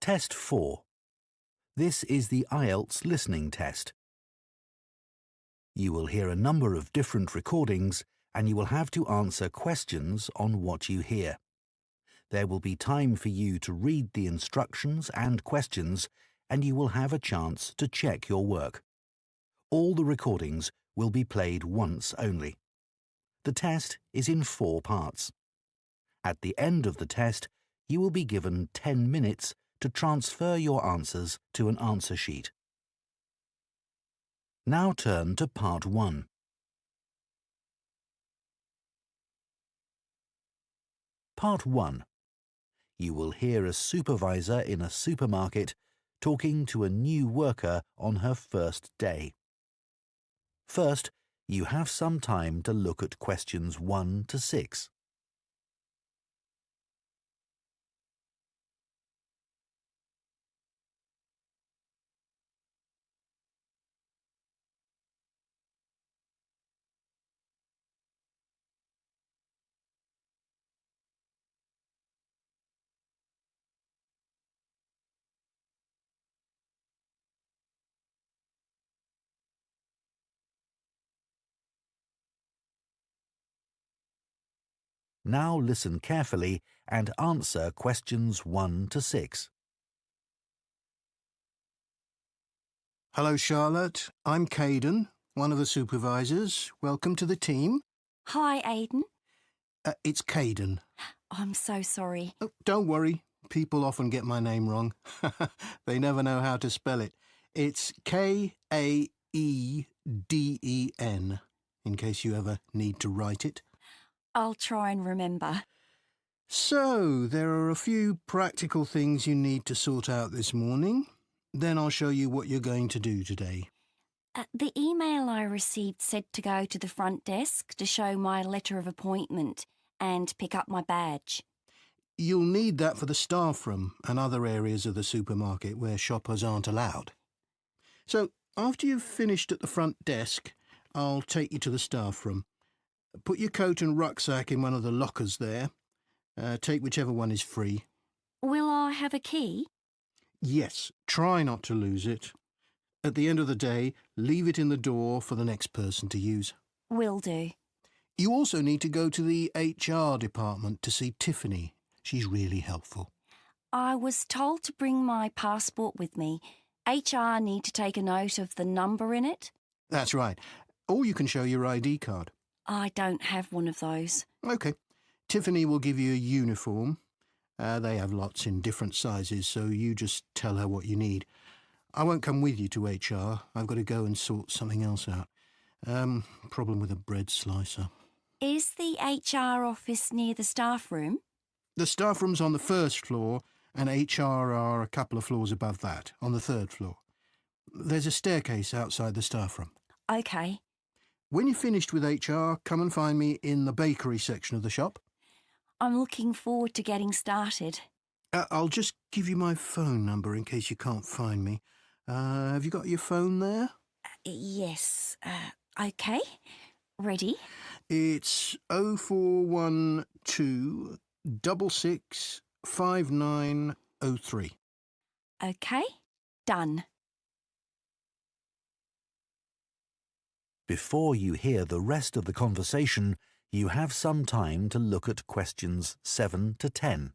Test 4. This is the IELTS listening test. You will hear a number of different recordings and you will have to answer questions on what you hear. There will be time for you to read the instructions and questions and you will have a chance to check your work. All the recordings will be played once only. The test is in 4 parts. At the end of the test, you will be given 10 minutes to transfer your answers to an answer sheet. Now turn to Part 1. Part 1. You will hear a supervisor in a supermarket talking to a new worker on her first day. First, you have some time to look at questions 1 to 6. Now listen carefully and answer questions 1 to 6. Hello, Charlotte. I'm Caden, one of the supervisors. Welcome to the team. Hi, Aidan. It's Caden. I'm so sorry. Oh, don't worry. People often get my name wrong. They never know how to spell it. It's Kaeden, in case you ever need to write it. I'll try and remember. So, there are a few practical things you need to sort out this morning. Then I'll show you what you're going to do today. The email I received said to go to the front desk to show my letter of appointment and pick up my badge. You'll need that for the staff room and other areas of the supermarket where shoppers aren't allowed. So, after you've finished at the front desk, I'll take you to the staff room. Put your coat and rucksack in one of the lockers there. Take whichever one is free. Will I have a key? Yes, try not to lose it. At the end of the day, leave it in the door for the next person to use. Will do. You also need to go to the HR department to see Tiffany. She's really helpful. I was told to bring my passport with me. HR need to take a note of the number in it. That's right. Or you can show your ID card. I don't have one of those. OK. Tiffany will give you a uniform. They have lots in different sizes, so you just tell her what you need. I won't come with you to HR. I've got to go and sort something else out. Problem with a bread slicer. Is the HR office near the staff room? The staff room's on the 1st floor, and HR are a couple of floors above that, on the 3rd floor. There's a staircase outside the staff room. OK. When you're finished with HR, come and find me in the bakery section of the shop. I'm looking forward to getting started. I'll just give you my phone number in case you can't find me. Have you got your phone there? Yes. OK. Ready? It's 0412 66 5903. OK. Done. Before you hear the rest of the conversation, you have some time to look at questions 7 to 10.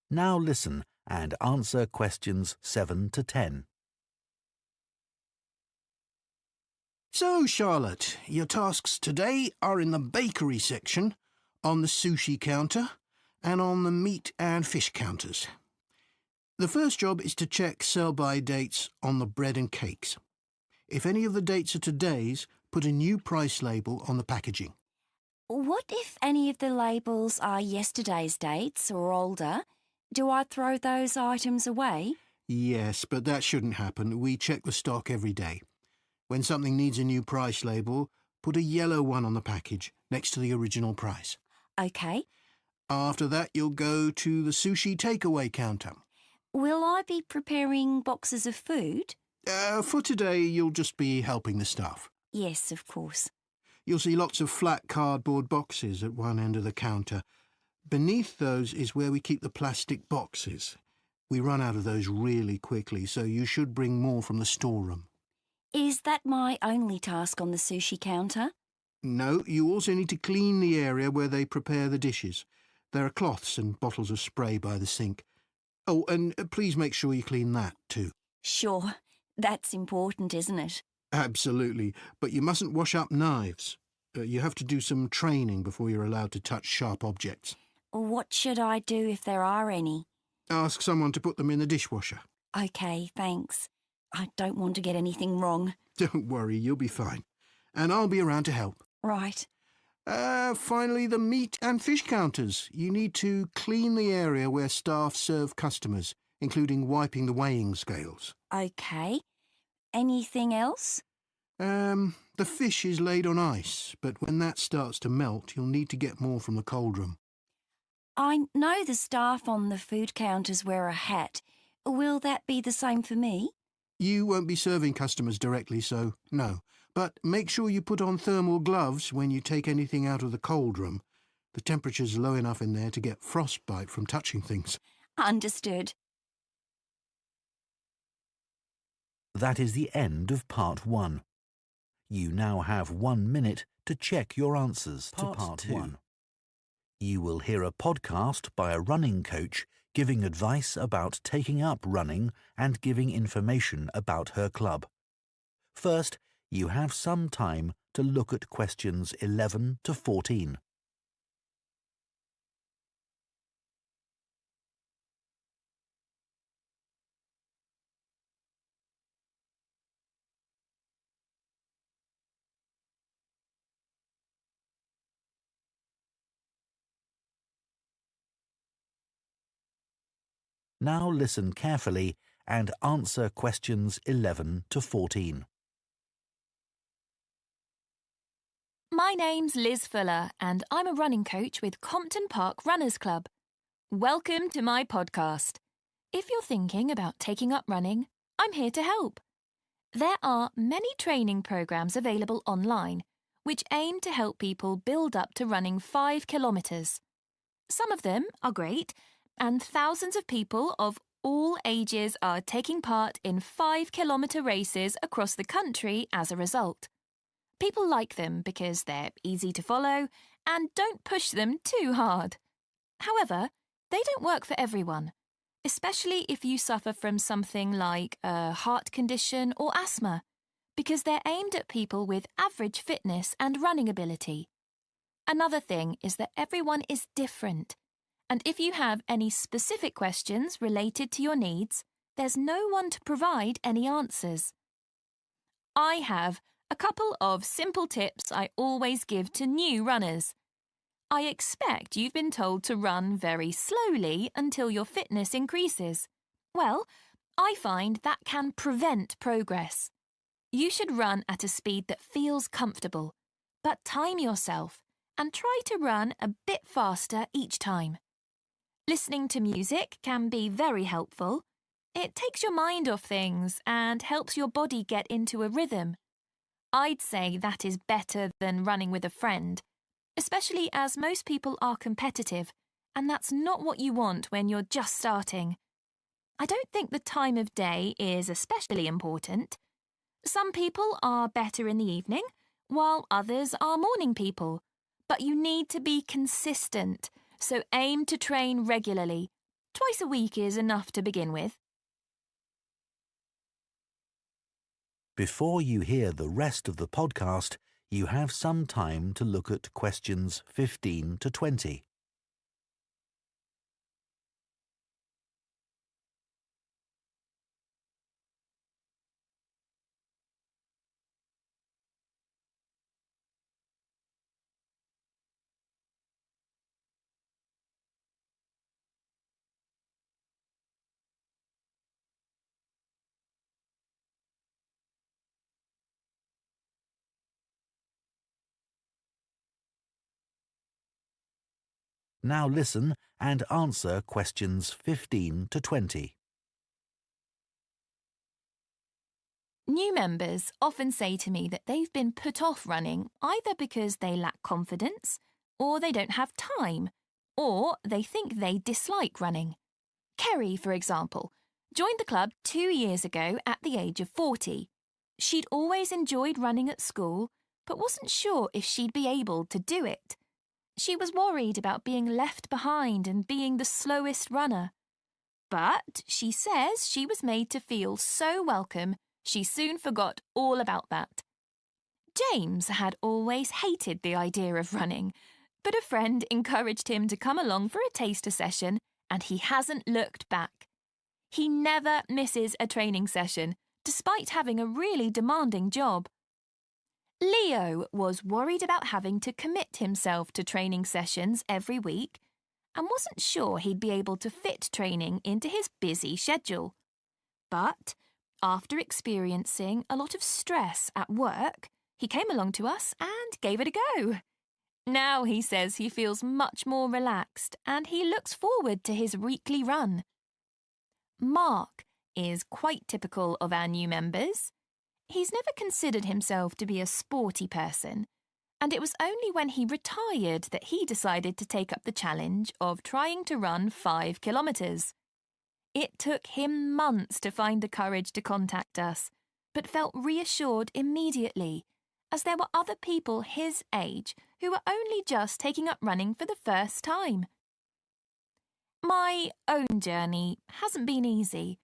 Now listen and answer questions 7 to 10. So, Charlotte, your tasks today are in the bakery section, on the sushi counter, and on the meat and fish counters. The first job is to check sell-by dates on the bread and cakes. If any of the dates are today's, put a new price label on the packaging. What if any of the labels are yesterday's dates or older? Do I throw those items away? Yes, but that shouldn't happen. We check the stock every day. When something needs a new price label, put a yellow one on the package next to the original price. OK. After that, you'll go to the sushi takeaway counter. Will I be preparing boxes of food? For today, you'll just be helping the staff. Yes, of course. You'll see lots of flat cardboard boxes at one end of the counter. Beneath those is where we keep the plastic boxes. We run out of those really quickly, so you should bring more from the storeroom. Is that my only task on the sushi counter? No, you also need to clean the area where they prepare the dishes. There are cloths and bottles of spray by the sink. Oh, and please make sure you clean that too. Sure. That's important, isn't it? Absolutely, but you mustn't wash up knives. You have to do some training before you're allowed to touch sharp objects. What should I do if there are any? Ask someone to put them in the dishwasher. OK, thanks. I don't want to get anything wrong. Don't worry, you'll be fine. And I'll be around to help. Right. Finally, the meat and fish counters. You need to clean the area where staff serve customers, including wiping the weighing scales. OK. Anything else? The fish is laid on ice, but when that starts to melt, you'll need to get more from the cold room. I know the staff on the food counters wear a hat. Will that be the same for me? You won't be serving customers directly, so no. But make sure you put on thermal gloves when you take anything out of the cold room. The temperature's low enough in there to get frostbite from touching things. Understood. That is the end of part 1. You now have 1 minute to check your answers to part 2. You will hear a podcast by a running coach giving advice about taking up running and giving information about her club. First, you have some time to look at questions 11 to 14. Now listen carefully and answer questions 11 to 14. My name's Liz Fuller and I'm a running coach with Compton Park Runners Club. Welcome to my podcast. If you're thinking about taking up running, I'm here to help. There are many training programs available online which aim to help people build up to running 5 kilometres. Some of them are great, and thousands of people of all ages are taking part in 5-kilometre races across the country as a result. People like them because they're easy to follow and don't push them too hard. However, they don't work for everyone, especially if you suffer from something like a heart condition or asthma, because they're aimed at people with average fitness and running ability. Another thing is that everyone is different. And if you have any specific questions related to your needs, there's no one to provide any answers. I have a couple of simple tips I always give to new runners. I expect you've been told to run very slowly until your fitness increases. Well, I find that can prevent progress. You should run at a speed that feels comfortable, but time yourself and try to run a bit faster each time. Listening to music can be very helpful. It takes your mind off things and helps your body get into a rhythm. I'd say that is better than running with a friend, especially as most people are competitive, and that's not what you want when you're just starting. I don't think the time of day is especially important. Some people are better in the evening, while others are morning people. But you need to be consistent. So aim to train regularly. Twice a week is enough to begin with. Before you hear the rest of the podcast, you have some time to look at questions 15 to 20. Now listen and answer questions 15 to 20. New members often say to me that they've been put off running either because they lack confidence, or they don't have time, or they think they dislike running. Kerry, for example, joined the club 2 years ago at the age of 40. She'd always enjoyed running at school, but wasn't sure if she'd be able to do it. She was worried about being left behind and being the slowest runner. But she says she was made to feel so welcome, she soon forgot all about that. James had always hated the idea of running, but a friend encouraged him to come along for a taster session, and he hasn't looked back. He never misses a training session, despite having a really demanding job. Leo was worried about having to commit himself to training sessions every week and wasn't sure he'd be able to fit training into his busy schedule. But after experiencing a lot of stress at work, he came along to us and gave it a go. Now he says he feels much more relaxed and he looks forward to his weekly run. Mark is quite typical of our new members. He's never considered himself to be a sporty person, and it was only when he retired that he decided to take up the challenge of trying to run 5 kilometres. It took him months to find the courage to contact us, but felt reassured immediately, as there were other people his age who were only just taking up running for the first time. My own journey hasn't been easy.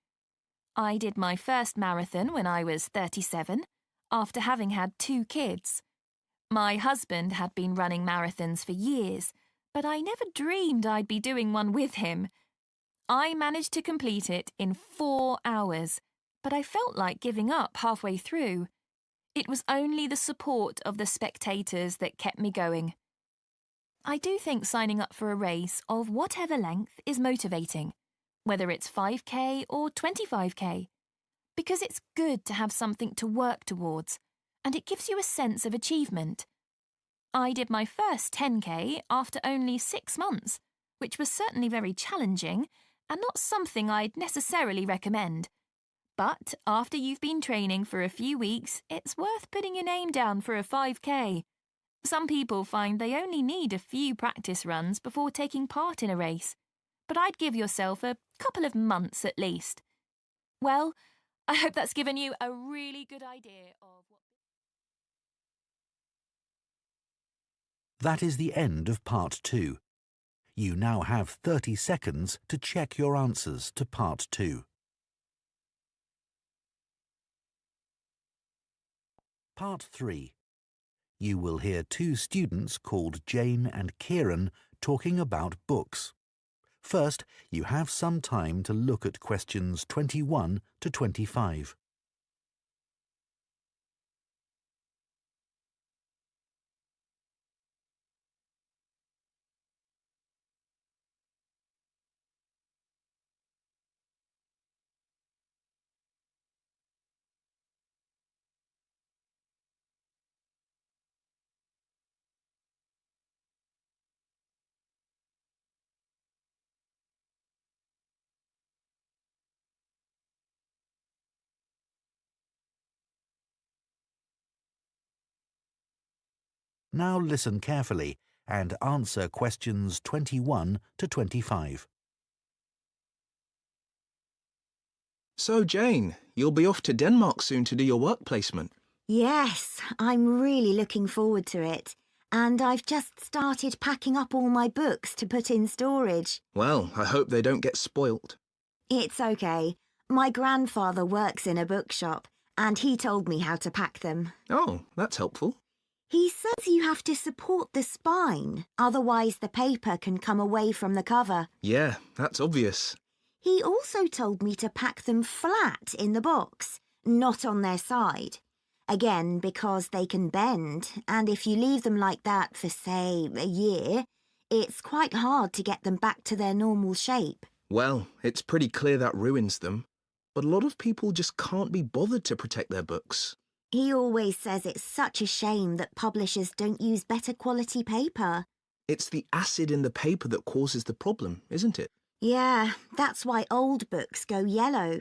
I did my first marathon when I was 37, after having had 2 kids. My husband had been running marathons for years, but I never dreamed I'd be doing one with him. I managed to complete it in 4 hours, but I felt like giving up halfway through. It was only the support of the spectators that kept me going. I do think signing up for a race of whatever length is motivating, whether it's 5k or 25k, because it's good to have something to work towards, and it gives you a sense of achievement. I did my first 10k after only 6 months, which was certainly very challenging and not something I'd necessarily recommend. But after you've been training for a few weeks, it's worth putting your name down for a 5k. Some people find they only need a few practice runs before taking part in a race, but I'd give yourself a couple of months at least. Well, I hope that's given you a really good idea of what... That is the end of Part 2. You now have 30 seconds to check your answers to Part 2. Part 3. You will hear 2 students called Jane and Kieran talking about books. First, you have some time to look at questions 21 to 25. Now listen carefully and answer questions 21 to 25. So, Jane, you'll be off to Denmark soon to do your work placement. Yes, I'm really looking forward to it. And I've just started packing up all my books to put in storage. Well, I hope they don't get spoilt. It's okay. My grandfather works in a bookshop, and he told me how to pack them. Oh, that's helpful. He says you have to support the spine, otherwise the paper can come away from the cover. Yeah, that's obvious. He also told me to pack them flat in the box, not on their side. Again, because they can bend, and if you leave them like that for, say, a year, it's quite hard to get them back to their normal shape. Well, it's pretty clear that ruins them. But a lot of people just can't be bothered to protect their books. He always says it's such a shame that publishers don't use better quality paper. It's the acid in the paper that causes the problem, isn't it? Yeah, that's why old books go yellow.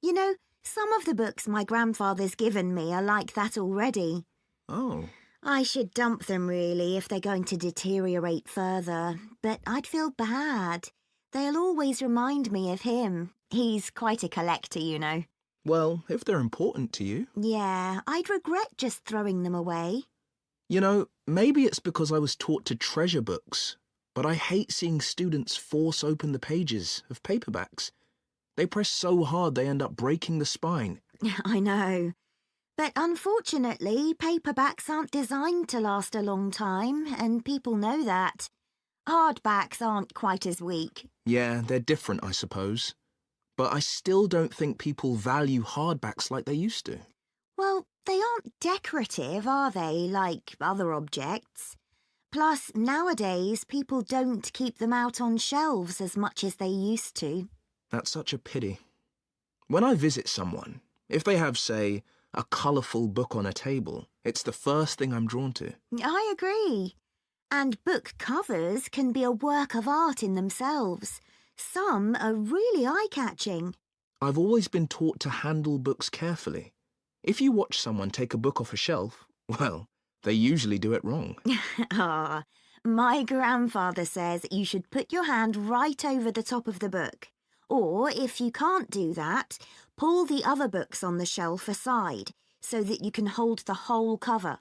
You know, some of the books my grandfather's given me are like that already. Oh. I should dump them, really, if they're going to deteriorate further, but I'd feel bad. They'll always remind me of him. He's quite a collector, you know. Well, if they're important to you. Yeah, I'd regret just throwing them away. You know, maybe it's because I was taught to treasure books, but I hate seeing students force open the pages of paperbacks. They press so hard they end up breaking the spine. I know. But unfortunately, paperbacks aren't designed to last a long time, and people know that. Hardbacks aren't quite as weak. Yeah, they're different, I suppose. But I still don't think people value hardbacks like they used to. Well, they aren't decorative, are they, like other objects? Plus, nowadays, people don't keep them out on shelves as much as they used to. That's such a pity. When I visit someone, if they have, say, a colourful book on a table, it's the first thing I'm drawn to. I agree. And book covers can be a work of art in themselves. Some are really eye-catching. I've always been taught to handle books carefully. If you watch someone take a book off a shelf, well, they usually do it wrong. Ah, my grandfather says you should put your hand right over the top of the book. Or, if you can't do that, pull the other books on the shelf aside so that you can hold the whole cover.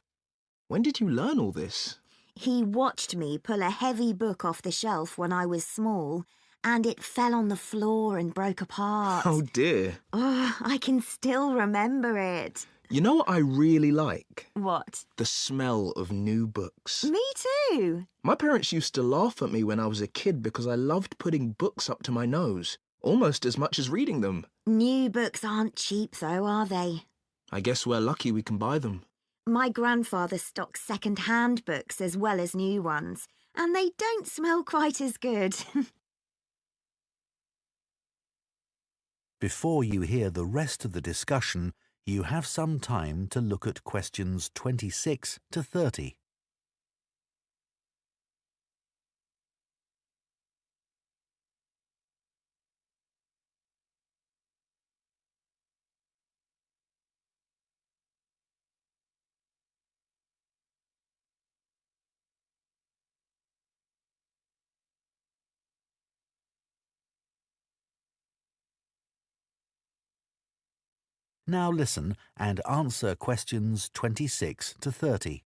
When did you learn all this? He watched me pull a heavy book off the shelf when I was small, and it fell on the floor and broke apart. Oh dear. Oh, I can still remember it. You know what I really like? What? The smell of new books. Me too. My parents used to laugh at me when I was a kid because I loved putting books up to my nose, almost as much as reading them. New books aren't cheap though, are they? I guess we're lucky we can buy them. My grandfather stocks second-hand books as well as new ones, and they don't smell quite as good. Before you hear the rest of the discussion, you have some time to look at questions 26 to 30. Now listen and answer questions 26 to 30.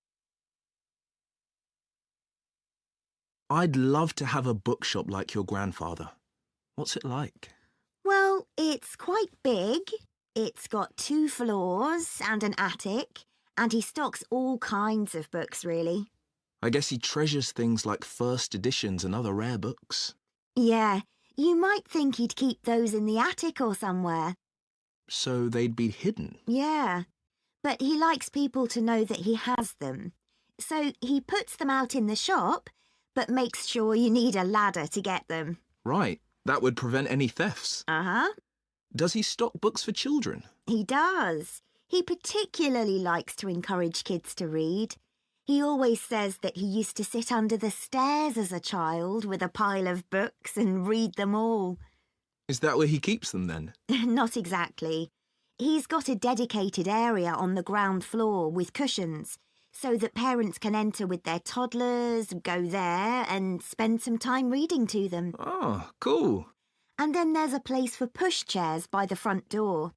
I'd love to have a bookshop like your grandfather. What's it like? Well, it's quite big. It's got 2 floors and an attic, and he stocks all kinds of books, really. I guess he treasures things like first editions and other rare books. Yeah, you might think he'd keep those in the attic or somewhere. So they'd be hidden? Yeah, but he likes people to know that he has them. So he puts them out in the shop, but makes sure you need a ladder to get them. Right, that would prevent any thefts. Uh-huh. Does he stock books for children? He does. He particularly likes to encourage kids to read. He always says that he used to sit under the stairs as a child with a pile of books and read them all. Is that where he keeps them then? Not exactly. He's got a dedicated area on the ground floor with cushions so that parents can enter with their toddlers, go there and spend some time reading to them. Oh, cool. And then there's a place for pushchairs by the front door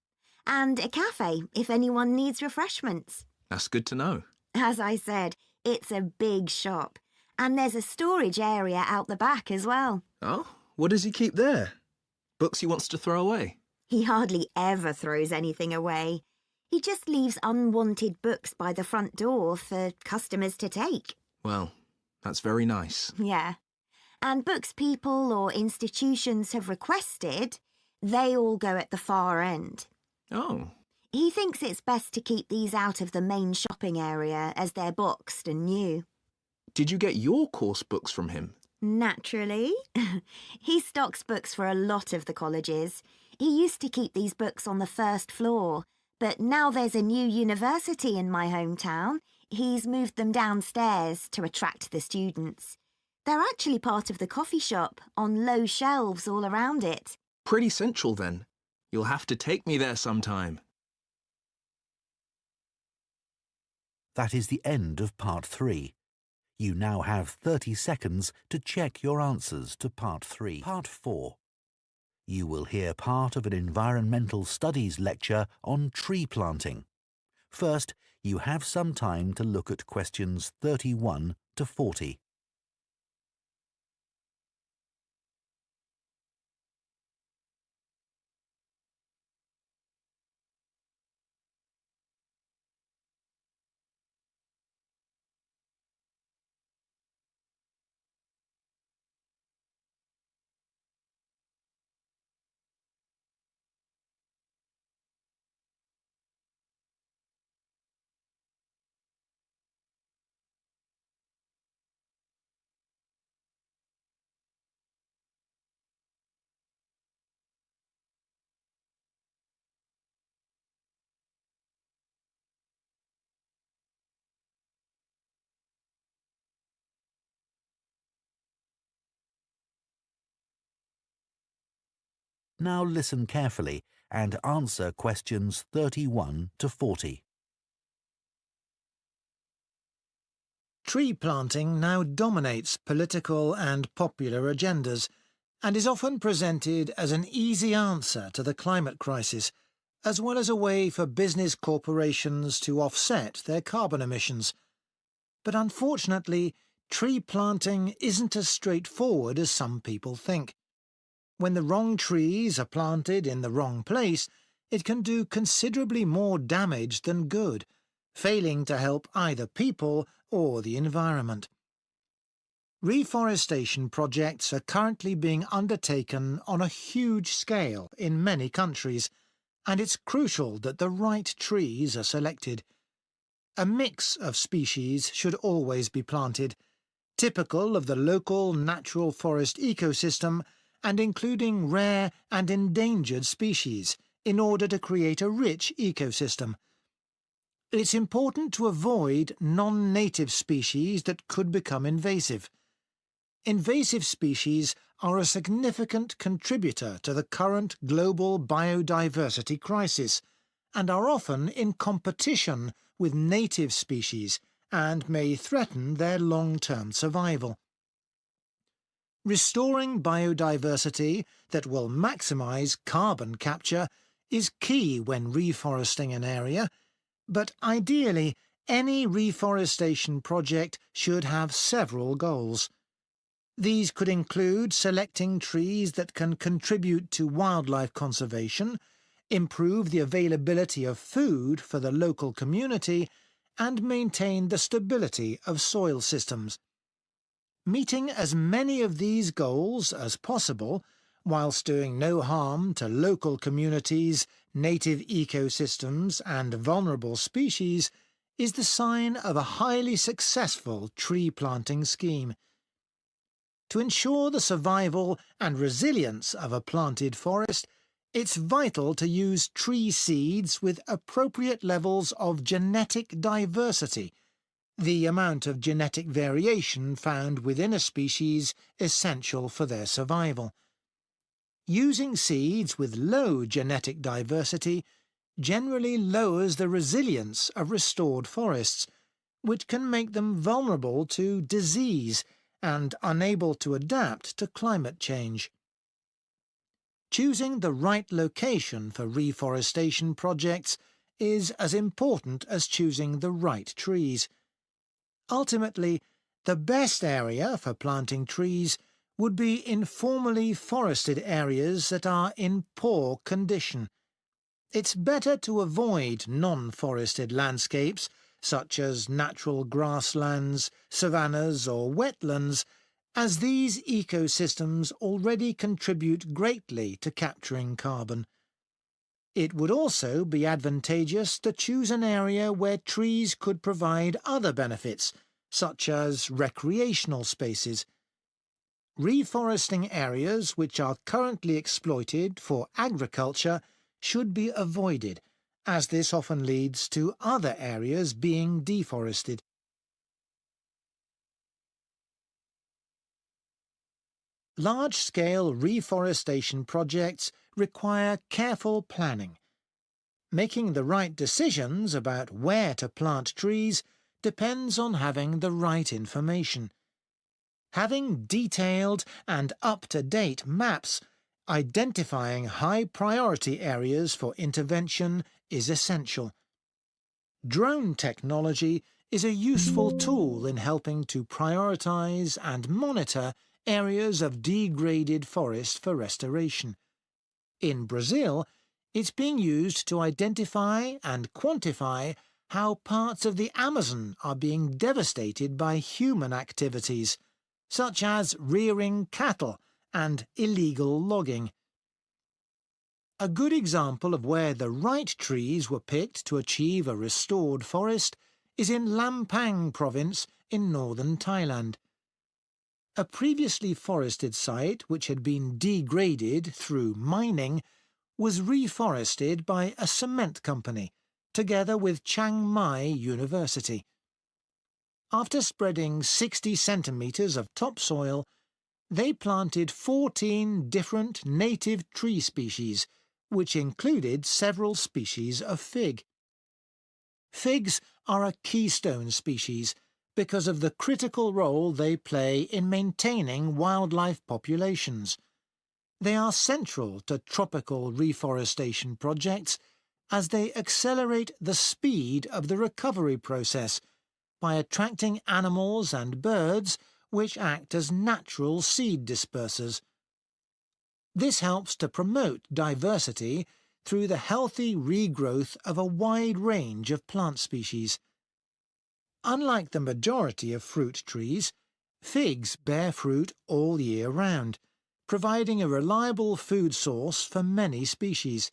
and a cafe if anyone needs refreshments. That's good to know. As I said, it's a big shop and there's a storage area out the back as well. Oh, what does he keep there? Books he wants to throw away? He hardly ever throws anything away. He just leaves unwanted books by the front door for customers to take. Well, that's very nice. Yeah. And books people or institutions have requested, they all go at the far end. Oh. He thinks it's best to keep these out of the main shopping area as they're boxed and new. Did you get your course books from him? Naturally. He stocks books for a lot of the colleges. He used to keep these books on the first floor, but now there's a new university in my hometown. He's moved them downstairs to attract the students. They're actually part of the coffee shop, on low shelves all around it. Pretty central then. You'll have to take me there sometime. That is the end of Part 3. You now have 30 seconds to check your answers to Part 3. Part 4. You will hear part of an environmental studies lecture on tree planting. First, you have some time to look at questions 31 to 40. Now listen carefully and answer questions 31 to 40. Tree planting now dominates political and popular agendas and is often presented as an easy answer to the climate crisis, as well as a way for business corporations to offset their carbon emissions. But unfortunately, tree planting isn't as straightforward as some people think. When the wrong trees are planted in the wrong place, it can do considerably more damage than good, failing to help either people or the environment. Reforestation projects are currently being undertaken on a huge scale in many countries, and it's crucial that the right trees are selected. A mix of species should always be planted, typical of the local natural forest ecosystem and including rare and endangered species, in order to create a rich ecosystem. It's important to avoid non-native species that could become invasive. Invasive species are a significant contributor to the current global biodiversity crisis and are often in competition with native species and may threaten their long-term survival. Restoring biodiversity that will maximise carbon capture is key when reforesting an area, but ideally any reforestation project should have several goals. These could include selecting trees that can contribute to wildlife conservation, improve the availability of food for the local community, and maintain the stability of soil systems. Meeting as many of these goals as possible, whilst doing no harm to local communities, native ecosystems and vulnerable species, is the sign of a highly successful tree planting scheme. To ensure the survival and resilience of a planted forest, it's vital to use tree seeds with appropriate levels of genetic diversity, the amount of genetic variation found within a species essential for their survival. Using seeds with low genetic diversity generally lowers the resilience of restored forests, which can make them vulnerable to disease and unable to adapt to climate change. Choosing the right location for reforestation projects is as important as choosing the right trees. Ultimately, the best area for planting trees would be informally forested areas that are in poor condition. It's better to avoid non-forested landscapes, such as natural grasslands, savannas or wetlands, as these ecosystems already contribute greatly to capturing carbon. It would also be advantageous to choose an area where trees could provide other benefits, such as recreational spaces. Reforesting areas which are currently exploited for agriculture should be avoided, as this often leads to other areas being deforested. Large-scale reforestation projects require careful planning. Making the right decisions about where to plant trees depends on having the right information. Having detailed and up-to-date maps identifying high-priority areas for intervention is essential. Drone technology is a useful tool in helping to prioritise and monitor areas of degraded forest for restoration. In Brazil, it's being used to identify and quantify how parts of the Amazon are being devastated by human activities, such as rearing cattle and illegal logging. A good example of where the right trees were picked to achieve a restored forest is in Lampang province in northern Thailand. A previously forested site which had been degraded through mining was reforested by a cement company, together with Chiang Mai University. After spreading 60 centimetres of topsoil, they planted 14 different native tree species, which included several species of fig. Figs are a keystone species because of the critical role they play in maintaining wildlife populations. They are central to tropical reforestation projects as they accelerate the speed of the recovery process by attracting animals and birds which act as natural seed dispersers. This helps to promote diversity through the healthy regrowth of a wide range of plant species. Unlike the majority of fruit trees, figs bear fruit all year round, providing a reliable food source for many species.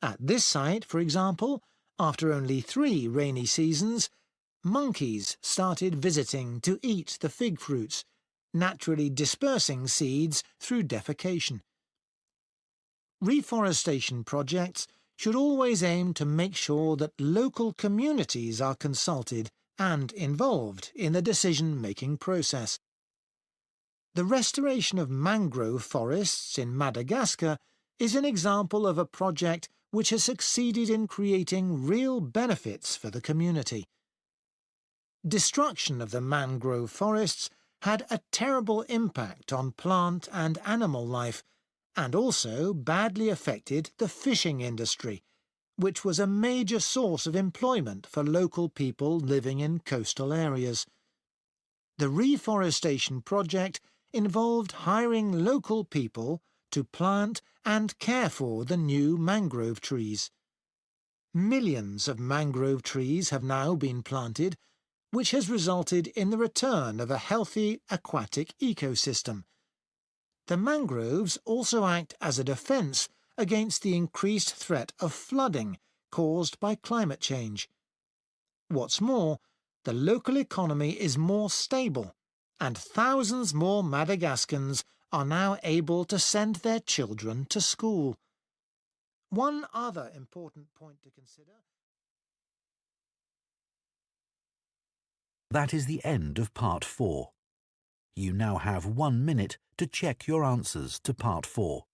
At this site, for example, after only 3 rainy seasons, monkeys started visiting to eat the fig fruits, naturally dispersing seeds through defecation. Reforestation projects should always aim to make sure that local communities are consulted and involved in the decision-making process. The restoration of mangrove forests in Madagascar is an example of a project which has succeeded in creating real benefits for the community. Destruction of the mangrove forests had a terrible impact on plant and animal life, and also badly affected the fishing industry, which was a major source of employment for local people living in coastal areas. The reforestation project involved hiring local people to plant and care for the new mangrove trees. Millions of mangrove trees have now been planted, which has resulted in the return of a healthy aquatic ecosystem. The mangroves also act as a defence against the increased threat of flooding caused by climate change. What's more, the local economy is more stable, and thousands more Madagascans are now able to send their children to school. One other important point to consider. That is the end of Part 4. You now have 1 minute to check your answers to Part 4.